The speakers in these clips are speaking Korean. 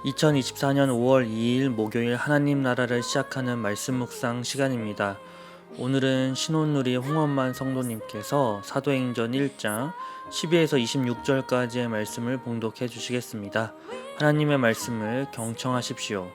2024년 5월 2일 목요일 하나님 나라를 시작하는 말씀 묵상 시간입니다. 오늘은 신혼누리 홍원만 성도님께서 사도행전 1장 12에서 26절까지의 말씀을 봉독해 주시겠습니다. 하나님의 말씀을 경청하십시오.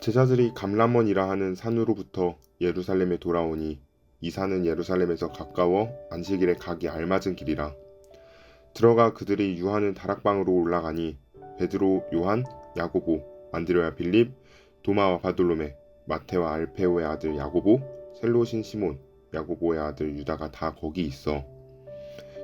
제자들이 감람원이라 하는 산으로부터 예루살렘에 돌아오니 이 산은 예루살렘에서 가까워 안식일에 가기 알맞은 길이라. 들어가 그들이 유하는 다락방으로 올라가니 베드로, 요한, 야고보, 안드레와 빌립, 도마와 바돌로메, 마테와 알페오의 아들 야고보, 셀롯인 시몬, 야고보의 아들 유다가 다 거기 있어.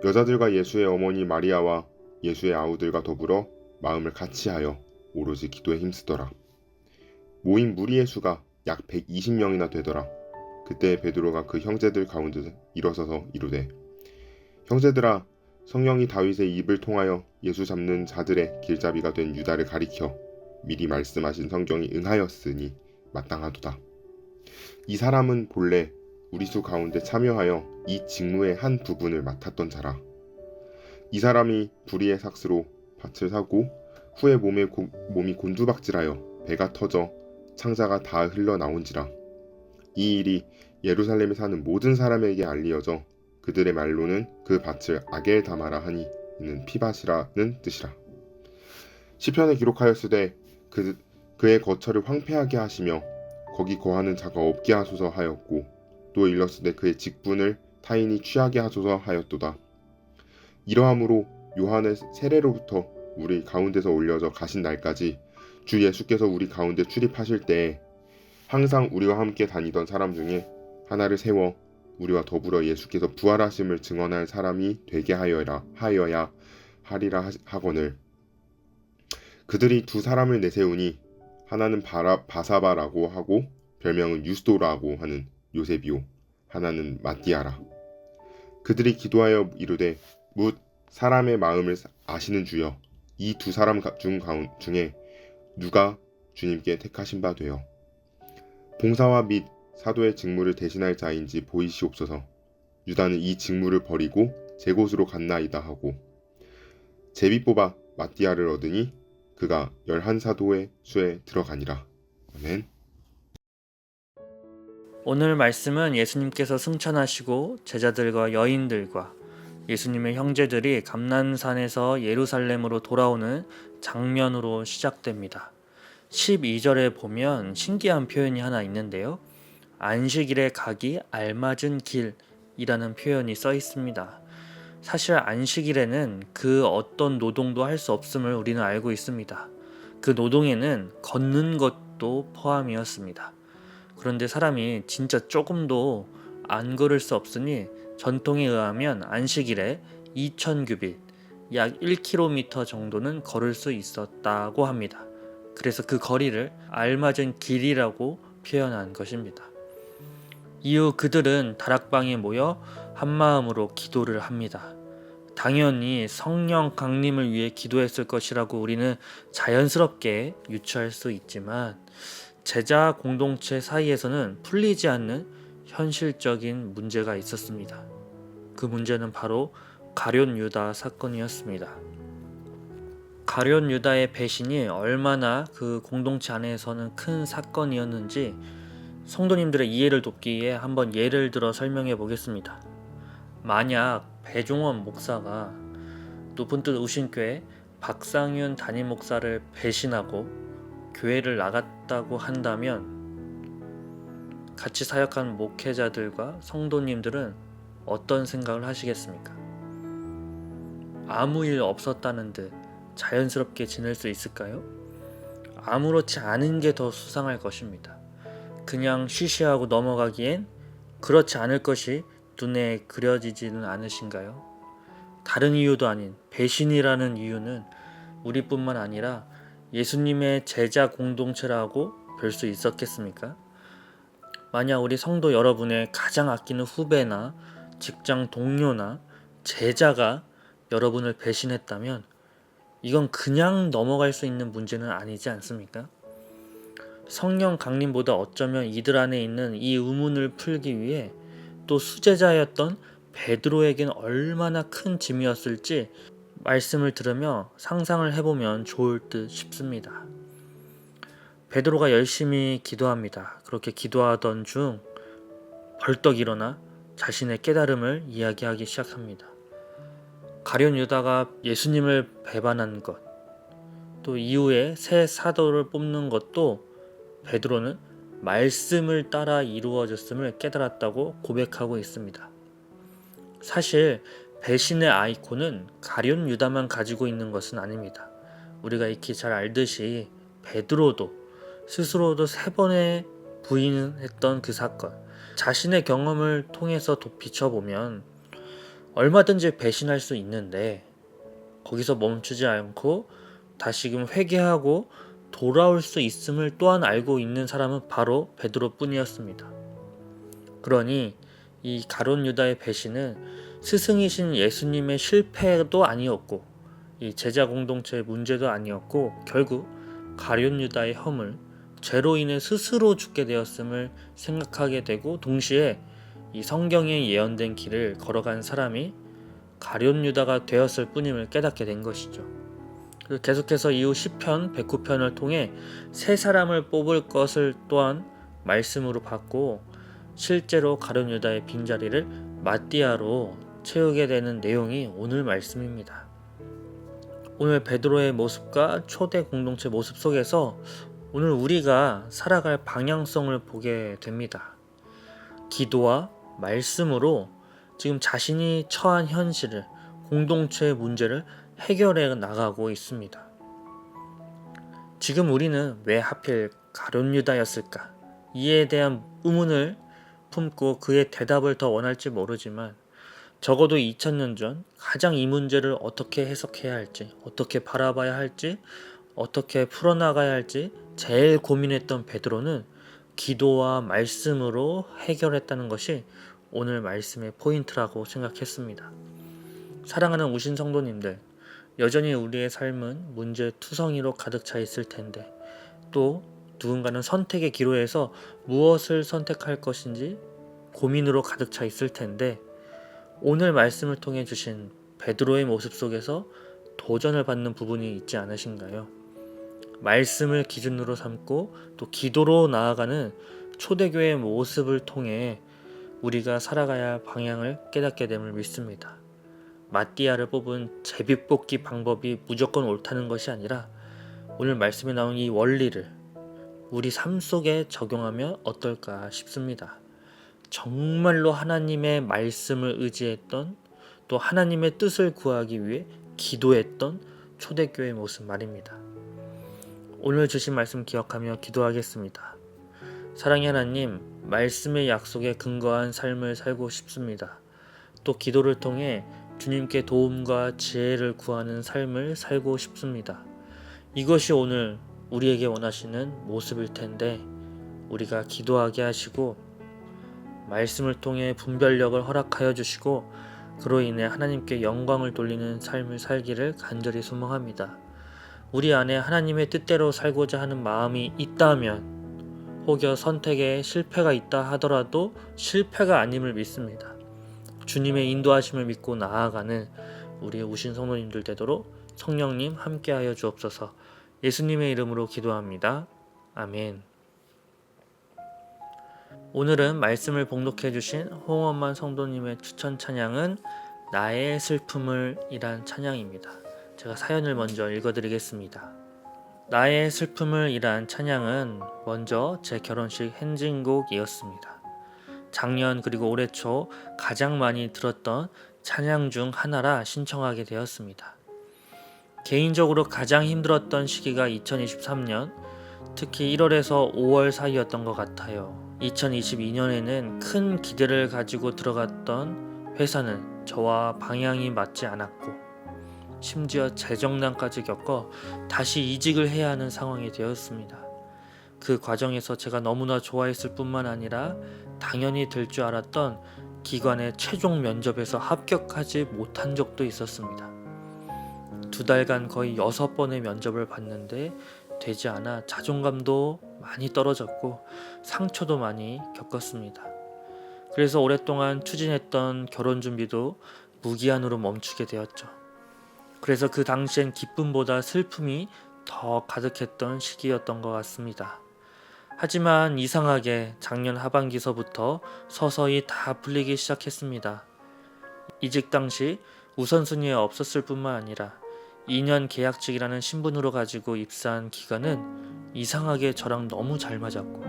여자들과 예수의 어머니 마리아와 예수의 아우들과 더불어 마음을 같이하여 오로지 기도에 힘쓰더라. 모인 무리의 수가 약 120명이나 되더라. 그때 베드로가 그 형제들 가운데 일어서서 이르되, 형제들아, 성령이 다윗의 입을 통하여 예수 잡는 자들의 길잡이가 된 유다를 가리켜 미리 말씀하신 성경이 응하였으니 마땅하도다. 이 사람은 본래 우리 수 가운데 참여하여 이 직무의 한 부분을 맡았던 자라. 이 사람이 불의의 삭스로 밭을 사고 후에 몸이 곤두박질하여 배가 터져 창자가 다 흘러나온지라. 이 일이 예루살렘에 사는 모든 사람에게 알리어져 그들의 말로는 그 밭을 아겔다마라 하니 이는 피밭이라는 뜻이라. 시편에 기록하였으되 그의 거처를 황폐하게 하시며 거기 거하는 자가 없게 하소서 하였고, 또 일렀으되 그의 직분을 타인이 취하게 하소서 하였도다. 이러함으로 요한의 세례로부터 우리 가운데서 올려져 가신 날까지 주 예수께서 우리 가운데 출입하실 때에 항상 우리와 함께 다니던 사람 중에 하나를 세워 우리와 더불어 예수께서 부활하심을 증언할 사람이 되게 하여야 하리라 하거늘. 그들이 두 사람을 내세우니 하나는 바사바라고 하고 별명은 유스도라고 하는 요셉이요, 하나는 마띠아라. 그들이 기도하여 이르되, 뭇 사람의 마음을 아시는 주여, 이 두 사람 중에 누가 주님께 택하신 바 되어 봉사와 및 사도의 직무를 대신할 자인지 보이시옵소서. 유다는 이 직무를 버리고 제 곳으로 갔나이다 하고 제비 뽑아 마띠아를 얻으니 그가 11사도의 수에 들어가니라. 아멘. 오늘 말씀은 예수님께서 승천하시고 제자들과 여인들과 예수님의 형제들이 감난산에서 예루살렘으로 돌아오는 장면으로 시작됩니다. 12절에 보면 신기한 표현이 하나 있는데요. 안식일에 가기 알맞은 길이라는 표현이 써 있습니다. 사실 안식일에는 그 어떤 노동도 할 수 없음을 우리는 알고 있습니다. 그 노동에는 걷는 것도 포함이었습니다. 그런데 사람이 진짜 조금도 안 걸을 수 없으니 전통에 의하면 안식일에 2000규빗, 약 1km 정도는 걸을 수 있었다고 합니다. 그래서 그 거리를 알맞은 길이라고 표현한 것입니다. 이후 그들은 다락방에 모여 한마음으로 기도를 합니다. 당연히 성령 강림을 위해 기도했을 것이라고 우리는 자연스럽게 유추할 수 있지만 제자 공동체 사이에서는 풀리지 않는 현실적인 문제가 있었습니다. 그 문제는 바로 가룟 유다 사건이었습니다. 가룟 유다의 배신이 얼마나 그 공동체 안에서는 큰 사건이었는지 성도님들의 이해를 돕기 위해 한번 예를 들어 설명해 보겠습니다. 만약 배종원 목사가 높은 뜻 우신교회 박상윤 담임 목사를 배신하고 교회를 나갔다고 한다면 같이 사역한 목회자들과 성도님들은 어떤 생각을 하시겠습니까? 아무 일 없었다는 듯 자연스럽게 지낼 수 있을까요? 아무렇지 않은 게 더 수상할 것입니다. 그냥 쉬쉬하고 넘어가기엔 그렇지 않을 것이 눈에 그려지지는 않으신가요? 다른 이유도 아닌 배신이라는 이유는 우리뿐만 아니라 예수님의 제자 공동체라고 볼 수 있었겠습니까? 만약 우리 성도 여러분의 가장 아끼는 후배나 직장 동료나 제자가 여러분을 배신했다면 이건 그냥 넘어갈 수 있는 문제는 아니지 않습니까? 성령 강림보다 어쩌면 이들 안에 있는 이 의문을 풀기 위해 또 수제자였던 베드로에겐 얼마나 큰 짐이었을지 말씀을 들으며 상상을 해보면 좋을 듯 싶습니다. 베드로가 열심히 기도합니다. 그렇게 기도하던 중 벌떡 일어나 자신의 깨달음을 이야기하기 시작합니다. 가룟 유다가 예수님을 배반한 것, 또 이후에 새 사도를 뽑는 것도 베드로는 말씀을 따라 이루어졌음을 깨달았다고 고백하고 있습니다. 사실 배신의 아이콘은 가룟 유다만 가지고 있는 것은 아닙니다. 우리가 익히 잘 알듯이 베드로도 스스로도 3번의 부인했던 그 사건, 자신의 경험을 통해서 비춰보면 얼마든지 배신할 수 있는데 거기서 멈추지 않고 다시금 회개하고 돌아올 수 있음을 또한 알고 있는 사람은 바로 베드로뿐이었습니다. 그러니 이 가룟 유다의 배신은 스승이신 예수님의 실패도 아니었고 이 제자 공동체의 문제도 아니었고 결국 가룟 유다의 허물, 죄로 인해 스스로 죽게 되었음을 생각하게 되고 동시에 이 성경에 예언된 길을 걸어간 사람이 가룟 유다가 되었을 뿐임을 깨닫게 된 것이죠. 계속해서 이후 시편 109편을 통해 새 사람을 뽑을 것을 또한 말씀으로 받고 실제로 가룟 유다의 빈자리를 마띠아로 채우게 되는 내용이 오늘 말씀입니다. 오늘 베드로의 모습과 초대 공동체 모습 속에서 오늘 우리가 살아갈 방향성을 보게 됩니다. 기도와 말씀으로 지금 자신이 처한 현실을, 공동체의 문제를 해결해 나가고 있습니다. 지금 우리는 왜 하필 가룟 유다였을까? 이에 대한 의문을 품고 그의 대답을 더 원할지 모르지만 적어도 2000년 전 가장 이 문제를 어떻게 해석해야 할지, 어떻게 바라봐야 할지, 어떻게 풀어나가야 할지 제일 고민했던 베드로는 기도와 말씀으로 해결했다는 것이 오늘 말씀의 포인트라고 생각했습니다. 사랑하는 우신 성도님들, 여전히 우리의 삶은 문제투성이로 가득 차 있을 텐데 또 누군가는 선택의 기로에서 무엇을 선택할 것인지 고민으로 가득 차 있을 텐데 오늘 말씀을 통해 주신 베드로의 모습 속에서 도전을 받는 부분이 있지 않으신가요? 말씀을 기준으로 삼고 또 기도로 나아가는 초대교회의 모습을 통해 우리가 살아가야 할 방향을 깨닫게 됨을 믿습니다. 마띠아를 뽑은 제비뽑기 방법이 무조건 옳다는 것이 아니라 오늘 말씀에 나온 이 원리를 우리 삶 속에 적용하면 어떨까 싶습니다. 정말로 하나님의 말씀을 의지했던 또 하나님의 뜻을 구하기 위해 기도했던 초대교회의 모습 말입니다. 오늘 주신 말씀 기억하며 기도하겠습니다. 사랑의 하나님, 말씀의 약속에 근거한 삶을 살고 싶습니다. 또 기도를 통해 주님께 도움과 지혜를 구하는 삶을 살고 싶습니다. 이것이 오늘 우리에게 원하시는 모습일 텐데 우리가 기도하게 하시고 말씀을 통해 분별력을 허락하여 주시고 그로 인해 하나님께 영광을 돌리는 삶을 살기를 간절히 소망합니다. 우리 안에 하나님의 뜻대로 살고자 하는 마음이 있다면 혹여 선택에 실패가 있다 하더라도 실패가 아님을 믿습니다. 주님의 인도하심을 믿고 나아가는 우리 우신 성도님들 되도록 성령님 함께하여 주옵소서. 예수님의 이름으로 기도합니다. 아멘. 오늘은 말씀을 봉독해 주신 홍원만 성도님의 추천 찬양은 나의 슬픔을 이란 찬양입니다. 제가 사연을 먼저 읽어드리겠습니다. 나의 슬픔을 이란 찬양은 먼저 제 결혼식 행진곡이었습니다. 작년 그리고 올해 초 가장 많이 들었던 찬양 중 하나라 신청하게 되었습니다. 개인적으로 가장 힘들었던 시기가 2023년, 특히 1월에서 5월 사이였던 것 같아요. 2022년에는 큰 기대를 가지고 들어갔던 회사는 저와 방향이 맞지 않았고 심지어 재정난까지 겪어 다시 이직을 해야 하는 상황이 되었습니다. 그 과정에서 제가 너무나 좋아했을 뿐만 아니라 당연히 될 줄 알았던 기관의 최종 면접에서 합격하지 못한 적도 있었습니다. 2달간 거의 6번의 면접을 봤는데 되지 않아 자존감도 많이 떨어졌고 상처도 많이 겪었습니다. 그래서 오랫동안 추진했던 결혼 준비도 무기한으로 멈추게 되었죠. 그래서 그 당시엔 기쁨보다 슬픔이 더 가득했던 시기였던 것 같습니다. 하지만 이상하게 작년 하반기서부터 서서히 다 풀리기 시작했습니다. 이직 당시 우선순위에 없었을 뿐만 아니라 2년 계약직이라는 신분으로 가지고 입사한 기간은 이상하게 저랑 너무 잘 맞았고,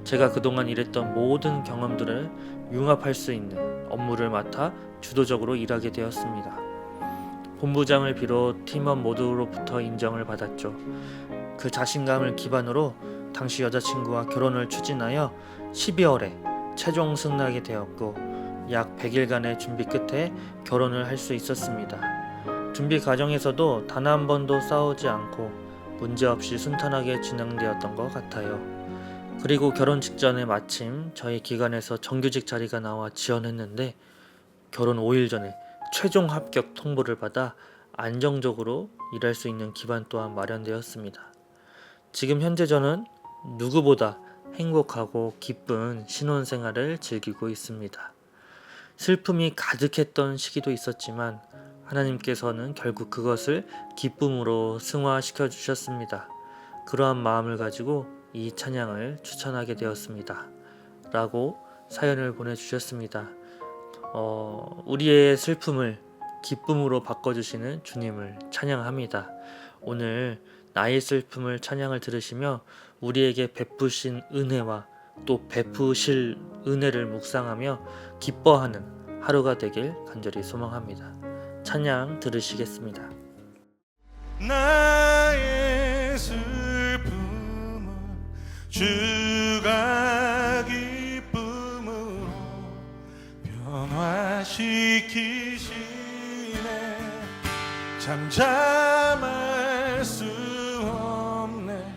제가 그동안 일했던 모든 경험들을 융합할 수 있는 업무를 맡아 주도적으로 일하게 되었습니다. 본부장을 비롯 팀원 모두로부터 인정을 받았죠. 그 자신감을 기반으로 당시 여자친구와 결혼을 추진하여 12월에 최종 승낙이 되었고, 약 100일간의 준비 끝에 결혼을 할 수 있었습니다. 준비 과정에서도 단 한 번도 싸우지 않고 문제없이 순탄하게 진행되었던 것 같아요. 그리고 결혼 직전에 마침 저희 기관에서 정규직 자리가 나와 지원했는데, 결혼 5일 전에 최종 합격 통보를 받아 안정적으로 일할 수 있는 기반 또한 마련되었습니다. 지금 현재 저는 누구보다 행복하고 기쁜 신혼생활을 즐기고 있습니다. 슬픔이 가득했던 시기도 있었지만 하나님께서는 결국 그것을 기쁨으로 승화시켜 주셨습니다. 그러한 마음을 가지고 이 찬양을 추천하게 되었습니다. 라고 사연을 보내주셨습니다. 우리의 슬픔을 기쁨으로 바꿔주시는 주님을 찬양합니다. 오늘 나의 슬픔을 찬양을 들으시며 우리에게 베푸신 은혜와 또 베푸실 은혜를 묵상하며 기뻐하는 하루가 되길 간절히 소망합니다. 찬양 들으시겠습니다. 나의 슬픔을 주가 기쁨으로 변화시키시네. 잠잠할 수 없네.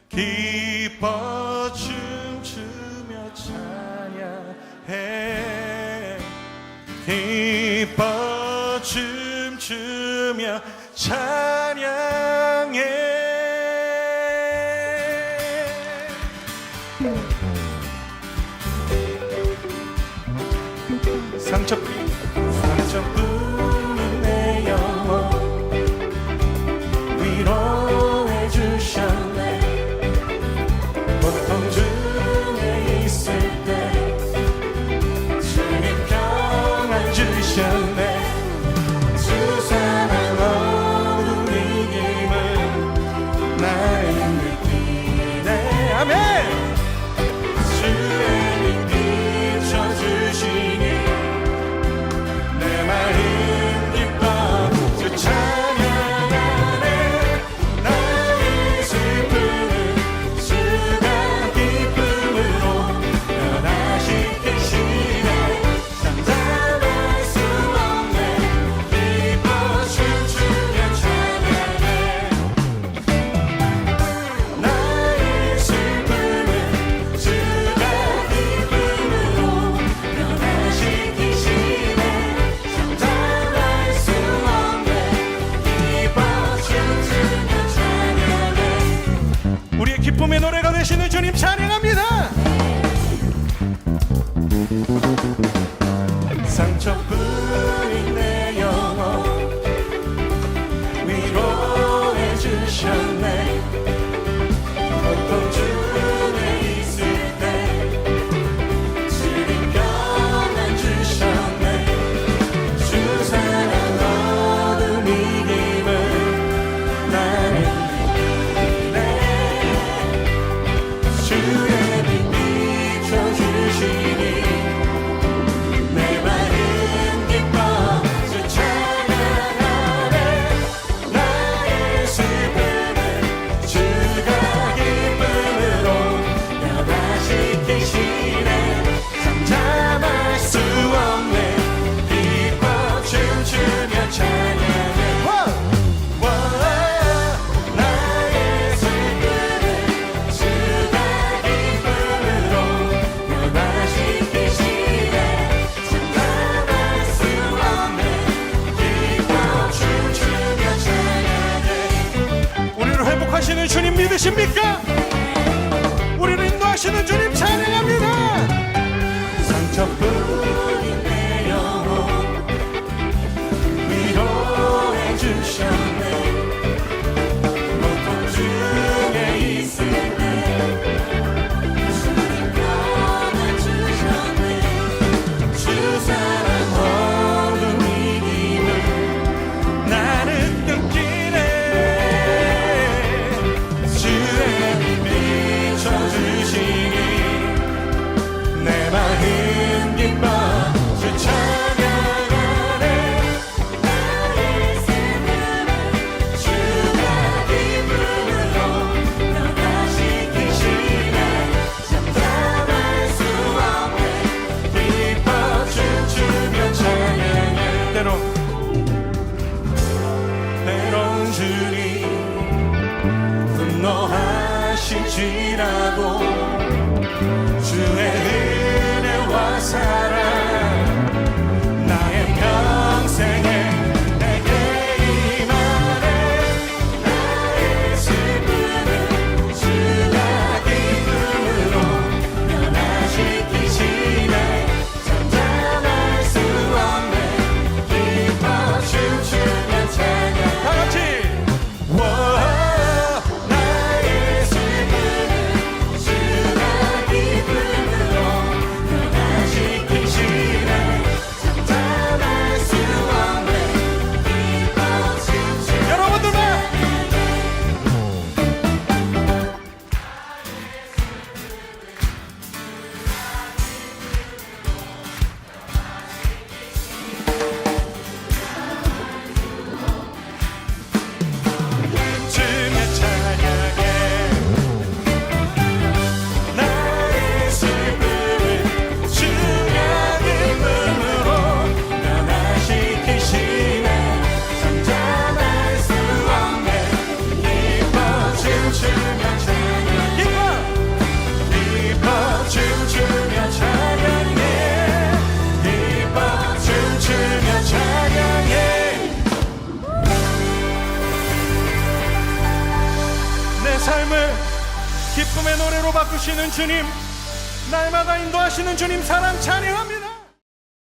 기뻐 춤추며 찬양해. 기뻐 춤추며 찬양해. 상처뿐인 내 영혼 위로해 주셨네. 고통 중에 있을 때 주님 평안 주셨네. 주 사랑 어둠 이김을 나는 느끼네. 아멘. 주의 빛 비춰주시니 내 마음 기뻐 주 찬양하네. 나의 슬픔을 주가 기쁨으로 변화시키시네. 잠잠할 수 없네. 기뻐 춤추며 찬양해. 나의 슬픔을 주가 기쁨으로 변화시키시네. 잠잠할 수 없네. 기뻐 춤추며 찬양해. 우리의 기쁨의 노래가 되시는 주님 찬양합니다. 상처뿐인 내 영혼 위로해 주셨네. 고통 중에 있을 때 주님 평안 주셨네. 주 사랑 어둠 이김을 나는 느끼네. 주의 빛 비춰주시니 내 마음 기뻐 주 찬양하네. 나의 슬픔을 주가 기쁨으로 변화시키시네. 잠잠할 수 없네. 기뻐 춤추며 찬양해. 나의 슬픔을 주가 기쁨으로 변화시키시네. 잠잠할 수 없네. 기뻐 춤추며 찬양해. 우리를 회복하시는 주님 믿으십니까? 우리를 인도하시는 주님 찬양합니다. 상처뿐인 내 영혼 위로해 주셨네. 주의 은혜와 사랑 나의 평생에 내게 임하네. 나의 슬픔을 주가 기쁨으로 변화시키시네. 잠잠할 수 없네. 기뻐 춤추며 찬양. 다같이 나의 슬픔을 주가 기쁨으로 변화시키시네. 잠잠할 수 없네. 기뻐 춤추며 여러분들만 주며 찬양해. 나의 슬픔을 주가 기쁨으로 변화시키시네. 잠잠할 수 없네. 기뻐 춤추며 찬양. 기뻐 춤추며 찬양해. 기뻐 춤추며 찬양해. 내 삶을 기쁨의 노래로 바꾸시는 주님, 날마다 인도하시는 주님 사랑 찬양합니다.